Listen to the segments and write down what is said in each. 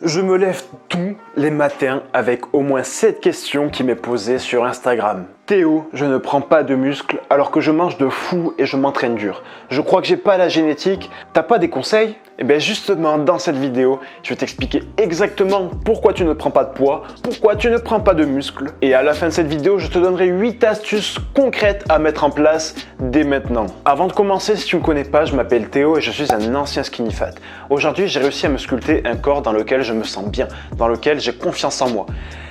Je me lève tous les matins avec au moins cette question qui m'est posée sur Instagram. Théo, je ne prends pas de muscles alors que je mange de fou et je m'entraîne dur. Je crois que j'ai pas la génétique. T'as pas des conseils? Eh bien justement dans cette vidéo, je vais t'expliquer exactement pourquoi tu ne prends pas de poids, pourquoi tu ne prends pas de muscles. Et à la fin de cette vidéo, je te donnerai 8 astuces concrètes à mettre en place dès maintenant. Avant de commencer, si tu ne me connais pas, je m'appelle Théo et je suis un ancien skinny fat. Aujourd'hui, j'ai réussi à me sculpter un corps dans lequel je me sens bien, dans lequel j'ai confiance en moi.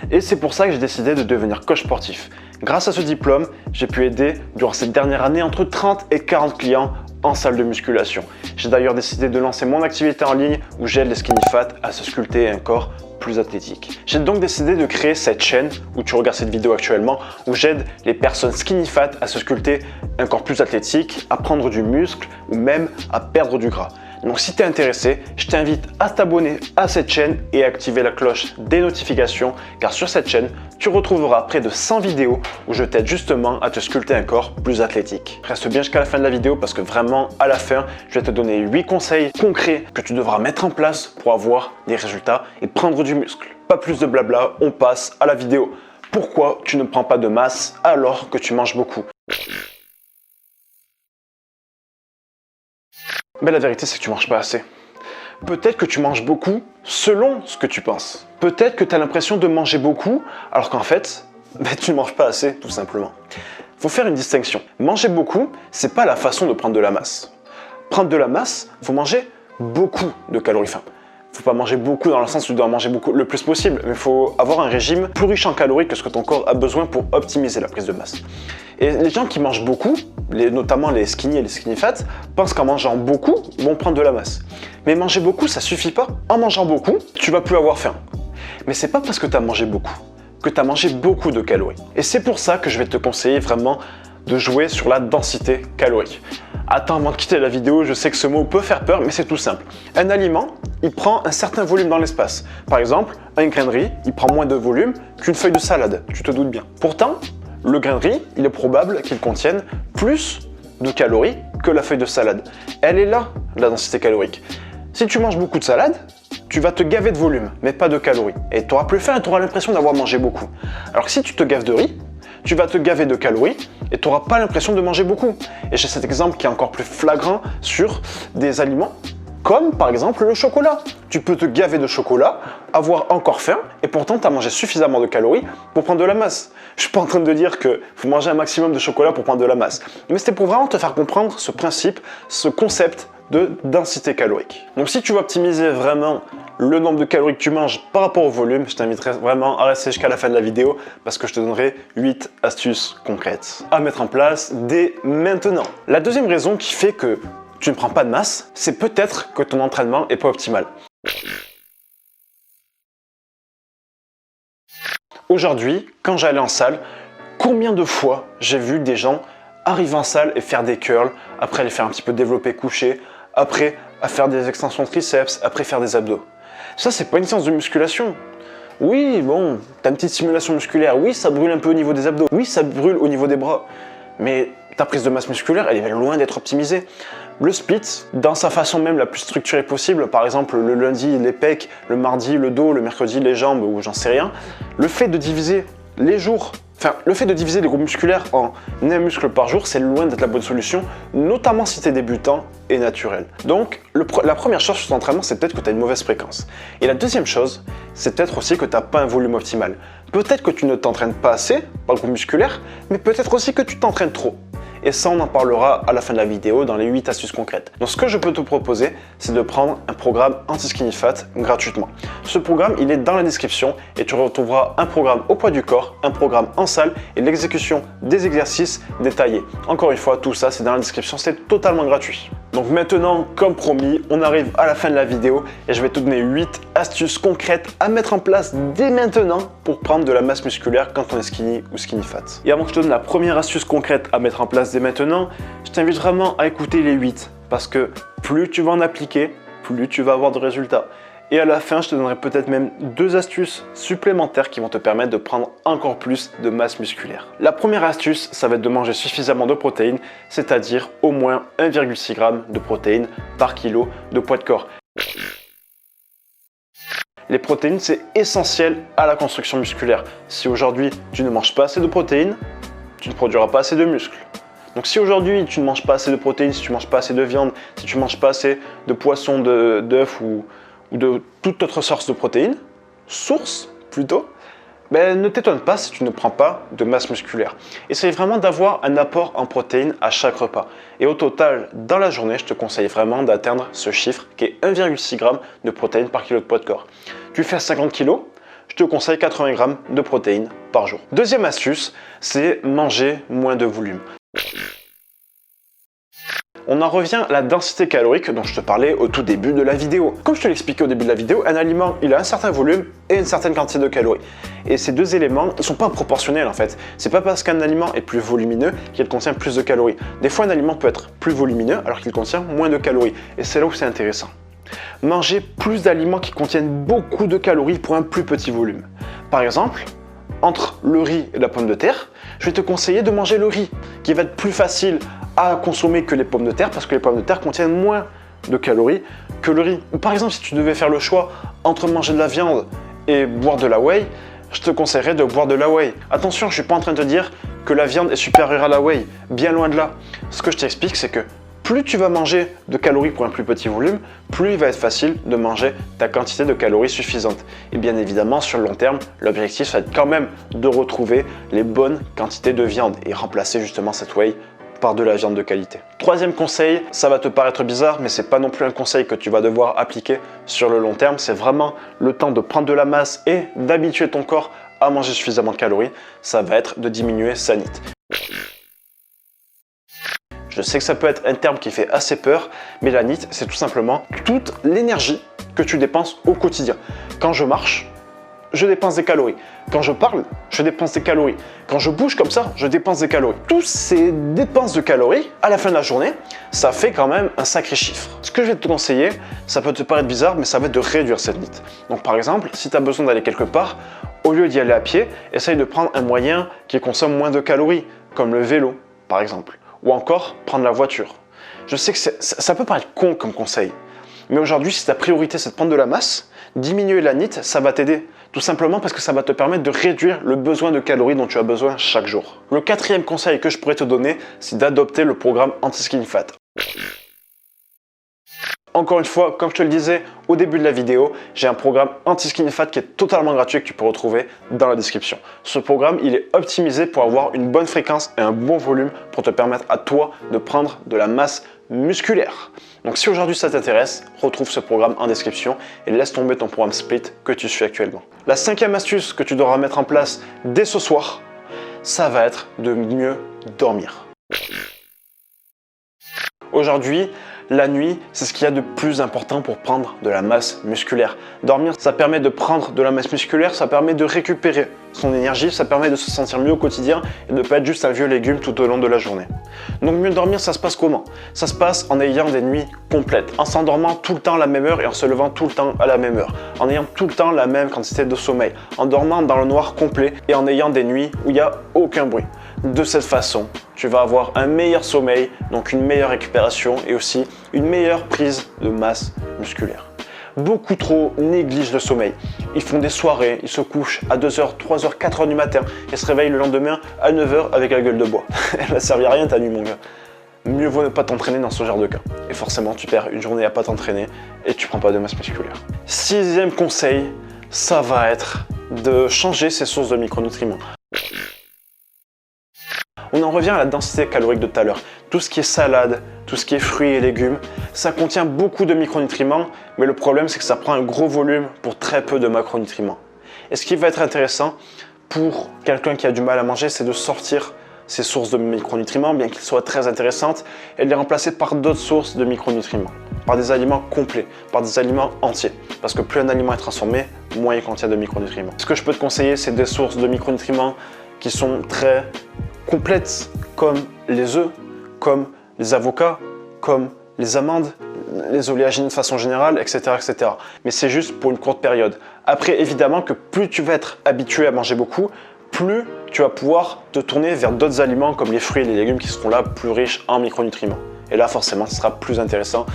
Et c'est pour ça que j'ai décidé de devenir coach sportif. Grâce à ce diplôme, j'ai pu aider durant cette dernière année entre 30 et 40 clients en salle de musculation. J'ai d'ailleurs décidé de lancer mon activité en ligne où j'aide les skinny fat à se sculpter un corps plus athlétique. J'ai donc décidé de créer cette chaîne où tu regardes cette vidéo actuellement, où j'aide les personnes skinny fat à se sculpter un corps plus athlétique, à prendre du muscle ou même à perdre du gras. Donc si tu es intéressé, je t'invite à t'abonner à cette chaîne et à activer la cloche des notifications car sur cette chaîne, tu retrouveras près de 100 vidéos où je t'aide justement à te sculpter un corps plus athlétique. Reste bien jusqu'à la fin de la vidéo parce que vraiment à la fin, je vais te donner 8 conseils concrets que tu devras mettre en place pour avoir des résultats et prendre du muscle. Pas plus de blabla, on passe à la vidéo. Pourquoi tu ne prends pas de masse alors que tu manges beaucoup ? Mais la vérité, c'est que tu manges pas assez. Peut-être que tu manges beaucoup selon ce que tu penses. Peut-être que tu as l'impression de manger beaucoup alors qu'en fait, tu ne manges pas assez, tout simplement. Il faut faire une distinction. Manger beaucoup, c'est pas la façon de prendre de la masse. Prendre de la masse, il faut manger beaucoup de calories. Enfin, il ne faut pas manger beaucoup dans le sens où tu dois manger beaucoup le plus possible, mais il faut avoir un régime plus riche en calories que ce que ton corps a besoin pour optimiser la prise de masse. Et les gens qui mangent beaucoup, notamment les skinny et les skinny fat, pensent qu'en mangeant beaucoup, ils vont prendre de la masse. Mais manger beaucoup, ça suffit pas. En mangeant beaucoup, tu vas plus avoir faim. Mais c'est pas parce que tu as mangé beaucoup que tu as mangé beaucoup de calories. Et c'est pour ça que je vais te conseiller vraiment de jouer sur la densité calorique. Attends, avant de quitter la vidéo, je sais que ce mot peut faire peur, mais c'est tout simple. Un aliment, il prend un certain volume dans l'espace. Par exemple, un grain de riz, il prend moins de volume qu'une feuille de salade, tu te doutes bien. Pourtant, le grain de riz, il est probable qu'il contienne plus de calories que la feuille de salade. Elle est là, la densité calorique. Si tu manges beaucoup de salade, tu vas te gaver de volume, mais pas de calories. Et tu auras plus faim et tu auras l'impression d'avoir mangé beaucoup. Alors que si tu te gaves de riz, tu vas te gaver de calories et tu n'auras pas l'impression de manger beaucoup. Et j'ai cet exemple qui est encore plus flagrant sur des aliments comme par exemple le chocolat. Tu peux te gaver de chocolat, avoir encore faim et pourtant tu as mangé suffisamment de calories pour prendre de la masse. Je suis pas en train de dire qu'il faut manger un maximum de chocolat pour prendre de la masse. Mais c'était pour vraiment te faire comprendre ce principe, ce concept de densité calorique. Donc si tu veux optimiser vraiment le nombre de calories que tu manges par rapport au volume, je t'inviterai vraiment à rester jusqu'à la fin de la vidéo parce que je te donnerai 8 astuces concrètes à mettre en place dès maintenant. La deuxième raison qui fait que tu ne prends pas de masse, c'est peut-être que ton entraînement n'est pas optimal. Aujourd'hui, quand j'allais en salle, combien de fois j'ai vu des gens arriver en salle et faire des curls, après aller faire un petit peu développé couché, après à faire des extensions de triceps, après faire des abdos. Ça, c'est pas une séance de musculation. Oui, bon, t'as une petite stimulation musculaire, oui, ça brûle un peu au niveau des abdos, oui, ça brûle au niveau des bras, mais ta prise de masse musculaire, elle est loin d'être optimisée. Le split, dans sa façon même la plus structurée possible, par exemple le lundi les pecs, le mardi le dos, le mercredi les jambes ou j'en sais rien, le fait de diviser les jours, le fait de diviser les groupes musculaires en un muscle par jour, c'est loin d'être la bonne solution, notamment si tu es débutant et naturel. Donc, la première chose sur ton entraînement, c'est peut-être que tu as une mauvaise fréquence. Et la deuxième chose, c'est peut-être aussi que tu n'as pas un volume optimal. Peut-être que tu ne t'entraînes pas assez par le groupe musculaire, mais peut-être aussi que tu t'entraînes trop. Et ça, on en parlera à la fin de la vidéo dans les 8 astuces concrètes. Donc ce que je peux te proposer, c'est de prendre un programme anti-skinny fat gratuitement. Ce programme, il est dans la description et tu retrouveras un programme au poids du corps, un programme en salle et l'exécution des exercices détaillés. Encore une fois, tout ça, c'est dans la description, c'est totalement gratuit. Donc maintenant, comme promis, on arrive à la fin de la vidéo et je vais te donner 8 astuces concrètes à mettre en place dès maintenant pour prendre de la masse musculaire quand on est skinny ou skinny fat. Et avant que je te donne la première astuce concrète à mettre en place dès maintenant, je t'invite vraiment à écouter les 8 parce que plus tu vas en appliquer, plus tu vas avoir de résultats. Et à la fin, je te donnerai peut-être même 2 astuces supplémentaires qui vont te permettre de prendre encore plus de masse musculaire. La première astuce, ça va être de manger suffisamment de protéines, c'est-à-dire au moins 1,6 g de protéines par kilo de poids de corps. Les protéines, c'est essentiel à la construction musculaire. Si aujourd'hui, tu ne manges pas assez de protéines, tu ne produiras pas assez de muscles. Donc si aujourd'hui, tu ne manges pas assez de protéines, si tu ne manges pas assez de viande, si tu ne manges pas assez de poisson, d'œufs ou de toute autre source de protéines, source plutôt, ben, ne t'étonne pas si tu ne prends pas de masse musculaire. Essaye vraiment d'avoir un apport en protéines à chaque repas. Et au total, dans la journée, je te conseille vraiment d'atteindre ce chiffre qui est 1,6 g de protéines par kilo de poids de corps. Tu fais 50 kg, je te conseille 80 g de protéines par jour. Deuxième astuce, c'est manger moins de volume. On en revient à la densité calorique dont je te parlais au tout début de la vidéo. Comme je te l'expliquais au début de la vidéo, un aliment, il a un certain volume et une certaine quantité de calories. Et ces deux éléments, ils sont pas proportionnels en fait. C'est pas parce qu'un aliment est plus volumineux qu'il contient plus de calories. Des fois, un aliment peut être plus volumineux alors qu'il contient moins de calories. Et c'est là où c'est intéressant. Manger plus d'aliments qui contiennent beaucoup de calories pour un plus petit volume. Par exemple, entre le riz et la pomme de terre, je vais te conseiller de manger le riz, qui va être plus facile à consommer que les pommes de terre, parce que les pommes de terre contiennent moins de calories que le riz. Ou par exemple, si tu devais faire le choix entre manger de la viande et boire de la whey, je te conseillerais de boire de la whey. Attention, je ne suis pas en train de te dire que la viande est supérieure à la whey, bien loin de là. Ce que je t'explique, c'est que plus tu vas manger de calories pour un plus petit volume, plus il va être facile de manger ta quantité de calories suffisante. Et bien évidemment, sur le long terme, l'objectif, ça va être quand même de retrouver les bonnes quantités de viande et remplacer justement cette whey par de la viande de qualité. Troisième conseil, ça va te paraître bizarre, mais c'est pas non plus un conseil que tu vas devoir appliquer sur le long terme. C'est vraiment le temps de prendre de la masse et d'habituer ton corps à manger suffisamment de calories. Ça va être de diminuer sa NEAT. Je sais que ça peut être un terme qui fait assez peur, mais la NEAT, c'est tout simplement toute l'énergie que tu dépenses au quotidien. Quand je marche, je dépense des calories. Quand je parle, je dépense des calories. Quand je bouge comme ça, je dépense des calories. Tous ces dépenses de calories, à la fin de la journée, ça fait quand même un sacré chiffre. Ce que je vais te conseiller, ça peut te paraître bizarre, mais ça va être de réduire cette NEAT. Donc par exemple, si tu as besoin d'aller quelque part, au lieu d'y aller à pied, essaye de prendre un moyen qui consomme moins de calories, comme le vélo, par exemple. Ou encore prendre la voiture. Je sais que ça peut paraître con comme conseil, mais aujourd'hui, si ta priorité c'est de prendre de la masse, diminuer la NEAT, ça va t'aider. Tout simplement parce que ça va te permettre de réduire le besoin de calories dont tu as besoin chaque jour. Le quatrième conseil que je pourrais te donner, c'est d'adopter le programme Anti-Skinny Fat. Encore une fois, comme je te le disais au début de la vidéo, j'ai un programme Anti-Skinny Fat qui est totalement gratuit que tu peux retrouver dans la description. Ce programme, il est optimisé pour avoir une bonne fréquence et un bon volume pour te permettre à toi de prendre de la masse musculaire. Donc si aujourd'hui ça t'intéresse, retrouve ce programme en description et laisse tomber ton programme Split que tu suis actuellement. La cinquième astuce que tu devras mettre en place dès ce soir, ça va être de mieux dormir. Aujourd'hui, la nuit, c'est ce qu'il y a de plus important pour prendre de la masse musculaire. Dormir, ça permet de prendre de la masse musculaire, ça permet de récupérer son énergie, ça permet de se sentir mieux au quotidien et de ne pas être juste un vieux légume tout au long de la journée. Donc mieux dormir, ça se passe comment? Ça se passe en ayant des nuits complètes, en s'endormant tout le temps à la même heure et en se levant tout le temps à la même heure, en ayant tout le temps la même quantité de sommeil, en dormant dans le noir complet et en ayant des nuits où il n'y a aucun bruit. De cette façon, tu vas avoir un meilleur sommeil, donc une meilleure récupération et aussi une meilleure prise de masse musculaire. Beaucoup trop négligent le sommeil. Ils font des soirées, ils se couchent à 2h, 3h, 4h du matin et se réveillent le lendemain à 9h avec la gueule de bois. Elle va servir à rien ta nuit mon gars. Mieux vaut ne pas t'entraîner dans ce genre de cas. Et forcément, tu perds une journée à pas t'entraîner et tu prends pas de masse musculaire. Sixième conseil, ça va être de changer ses sources de micronutriments. On en revient à la densité calorique de tout à l'heure. Tout ce qui est salade, tout ce qui est fruits et légumes, ça contient beaucoup de micronutriments, mais le problème c'est que ça prend un gros volume pour très peu de macronutriments. Et ce qui va être intéressant pour quelqu'un qui a du mal à manger, c'est de sortir ces sources de micronutriments, bien qu'elles soient très intéressantes, et de les remplacer par d'autres sources de micronutriments, par des aliments complets, par des aliments entiers. Parce que plus un aliment est transformé, moins il contient de micronutriments. Ce que je peux te conseiller, c'est des sources de micronutriments qui sont très complètes, comme les œufs, comme les avocats, comme les amandes, les oléagineux de façon générale, etc., etc. Mais c'est juste pour une courte période. Après, évidemment que plus tu vas être habitué à manger beaucoup, plus tu vas pouvoir te tourner vers d'autres aliments comme les fruits et les légumes qui seront là plus riches en micronutriments. Et là, forcément, ce sera plus intéressant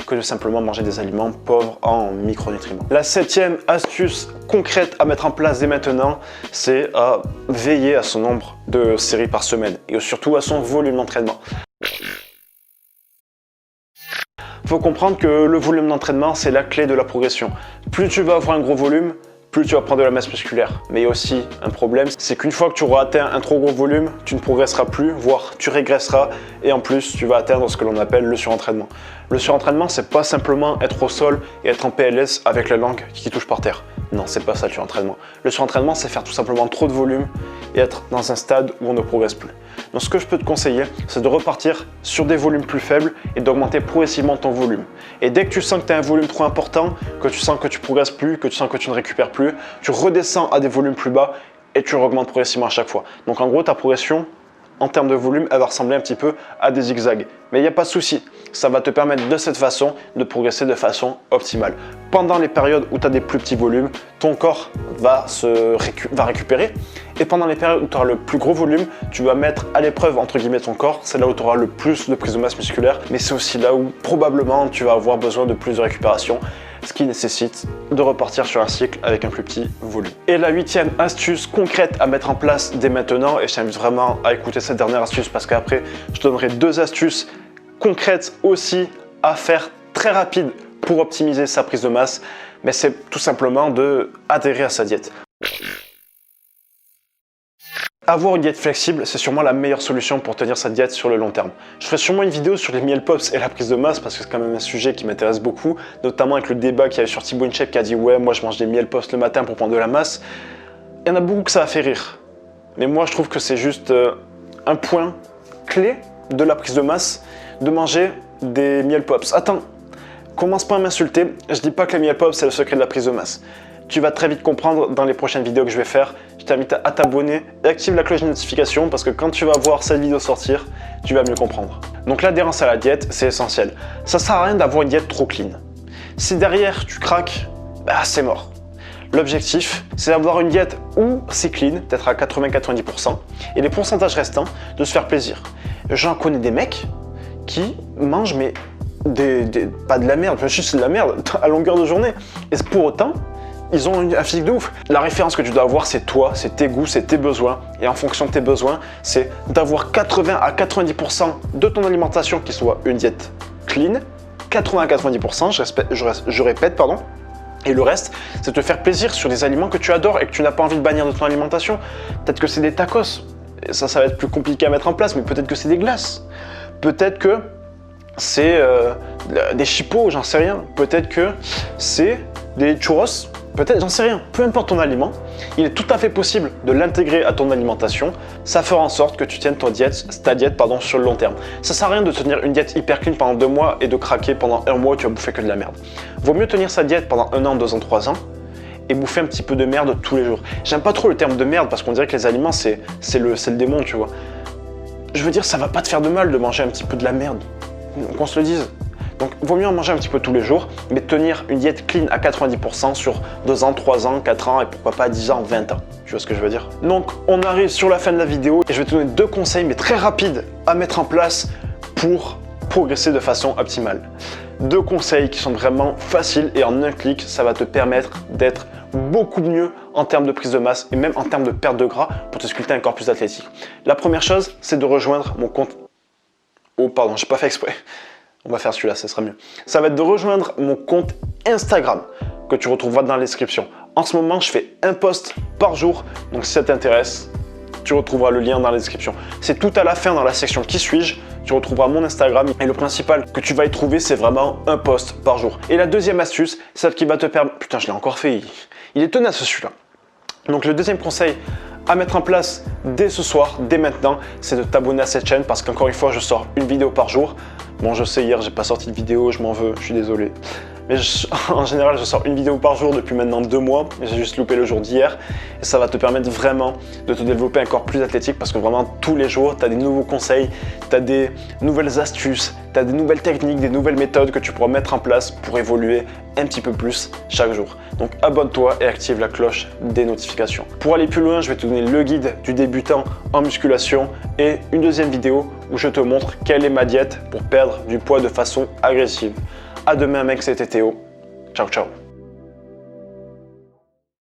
que de simplement manger des aliments pauvres en micronutriments. La 7e astuce concrète à mettre en place dès maintenant, c'est à veiller à son nombre de séries par semaine et surtout à son volume d'entraînement. Il faut comprendre que le volume d'entraînement, c'est la clé de la progression. Plus tu vas avoir un gros volume, plus tu vas prendre de la masse musculaire. Mais il y a aussi un problème, c'est qu'une fois que tu auras atteint un trop gros volume, tu ne progresseras plus, voire tu régresseras et en plus, tu vas atteindre ce que l'on appelle le surentraînement. Le surentraînement, c'est pas simplement être au sol et être en PLS avec la langue qui touche par terre. Non, c'est pas ça le surentraînement. Le surentraînement, c'est faire tout simplement trop de volume et être dans un stade où on ne progresse plus. Donc ce que je peux te conseiller, c'est de repartir sur des volumes plus faibles et d'augmenter progressivement ton volume. Et dès que tu sens que tu as un volume trop important, que tu sens que tu progresses plus, que tu sens que tu ne récupères plus, tu redescends à des volumes plus bas et tu augmentes progressivement à chaque fois. Donc en gros, ta progression, en termes de volume, elle va ressembler un petit peu à des zigzags. Mais il n'y a pas de souci, ça va te permettre de cette façon de progresser de façon optimale. Pendant les périodes où tu as des plus petits volumes, ton corps va récupérer. Et pendant les périodes où tu auras le plus gros volume, tu vas mettre à l'épreuve entre guillemets ton corps. C'est là où tu auras le plus de prise de masse musculaire, mais c'est aussi là où probablement tu vas avoir besoin de plus de récupération, ce qui nécessite de repartir sur un cycle avec un plus petit volume. Et la 8e astuce concrète à mettre en place dès maintenant, et je t'invite vraiment à écouter cette dernière astuce parce qu'après je te donnerai 2 astuces concrètes aussi à faire très rapide pour optimiser sa prise de masse, mais c'est tout simplement de adhérer à sa diète. Avoir une diète flexible, c'est sûrement la meilleure solution pour tenir sa diète sur le long terme. Je ferai sûrement une vidéo sur les miel pops et la prise de masse parce que c'est quand même un sujet qui m'intéresse beaucoup, notamment avec le débat qu'il y avait sur Thibaut InShape qui a dit « Ouais, moi je mange des miel pops le matin pour prendre de la masse ». Il y en a beaucoup que ça a fait rire. Mais moi je trouve que c'est juste un point clé de la prise de masse de manger des miel pops. Attends, commence pas à m'insulter, je dis pas que les miel pops c'est le secret de la prise de masse. Tu vas très vite comprendre dans les prochaines vidéos que je vais faire. Je t'invite à t'abonner et active la cloche de notification parce que quand tu vas voir cette vidéo sortir, tu vas mieux comprendre. Donc l'adhérence à la diète, c'est essentiel. Ça sert à rien d'avoir une diète trop clean. Si derrière tu craques, bah c'est mort. L'objectif, c'est d'avoir une diète où c'est clean, peut-être à 80-90%, et les pourcentages restants, de se faire plaisir. J'en connais des mecs qui mangent mais pas de la merde, juste de la merde à longueur de journée. Et pour autant, ils ont un physique de ouf. La référence que tu dois avoir, c'est toi, c'est tes goûts, c'est tes besoins. Et en fonction de tes besoins, c'est d'avoir 80 à 90% de ton alimentation qui soit une diète clean. 80 à 90%, je répète, pardon. Et le reste, c'est te faire plaisir sur des aliments que tu adores et que tu n'as pas envie de bannir de ton alimentation. Peut-être que c'est des tacos. Et ça va être plus compliqué à mettre en place, mais peut-être que c'est des glaces. Peut-être que c'est des chipots, j'en sais rien. Peut-être que c'est des churros. Peut-être, j'en sais rien, peu importe ton aliment, il est tout à fait possible de l'intégrer à ton alimentation. Ça fera en sorte que tu tiennes ta diète sur le long terme. Ça sert à rien de tenir une diète hyper clean pendant 2 mois et de craquer pendant 1 mois où tu vas bouffer que de la merde. Vaut mieux tenir sa diète pendant 1 an, 2 ans, 3 ans et bouffer un petit peu de merde tous les jours. J'aime pas trop le terme de merde parce qu'on dirait que les aliments c'est le démon, tu vois. Je veux dire, ça va pas te faire de mal de manger un petit peu de la merde, qu'on se le dise. Donc, vaut mieux en manger un petit peu tous les jours, mais tenir une diète clean à 90% sur 2 ans, 3 ans, 4 ans et pourquoi pas 10 ans, 20 ans. Tu vois ce que je veux dire? Donc, on arrive sur la fin de la vidéo et je vais te donner 2 conseils, mais très rapides, à mettre en place pour progresser de façon optimale. 2 conseils qui sont vraiment faciles et en un clic, ça va te permettre d'être beaucoup mieux en termes de prise de masse et même en termes de perte de gras pour te sculpter un corps plus athlétique. La première chose, c'est de rejoindre mon compte... Oh, pardon, j'ai pas fait exprès. On va faire celui-là, ça sera mieux. Ça va être de rejoindre mon compte Instagram que tu retrouveras dans la description. En ce moment, je fais un post par jour, donc si ça t'intéresse, tu retrouveras le lien dans la description. C'est tout à la fin dans la section Qui suis-je, tu retrouveras mon Instagram et le principal que tu vas y trouver, c'est vraiment un post par jour. Et la deuxième astuce, celle qui va te permettre... Putain, je l'ai encore fait, il est tenace celui-là. Donc le deuxième conseil à mettre en place dès ce soir, dès maintenant, c'est de t'abonner à cette chaîne parce qu'encore une fois, je sors une vidéo par jour. Bon, je sais, hier, j'ai pas sorti de vidéo, je m'en veux, je suis désolé. mais en général, je sors une vidéo par jour depuis maintenant 2 mois. J'ai juste loupé le jour d'hier. Et ça va te permettre vraiment de te développer un corps plus athlétique parce que vraiment tous les jours, tu as des nouveaux conseils, tu as des nouvelles astuces, tu as des nouvelles techniques, des nouvelles méthodes que tu pourras mettre en place pour évoluer un petit peu plus chaque jour. Donc abonne-toi et active la cloche des notifications. Pour aller plus loin, je vais te donner le guide du débutant en musculation et une deuxième vidéo où je te montre quelle est ma diète pour perdre du poids de façon agressive. À demain mec, c'était Théo. Ciao ciao.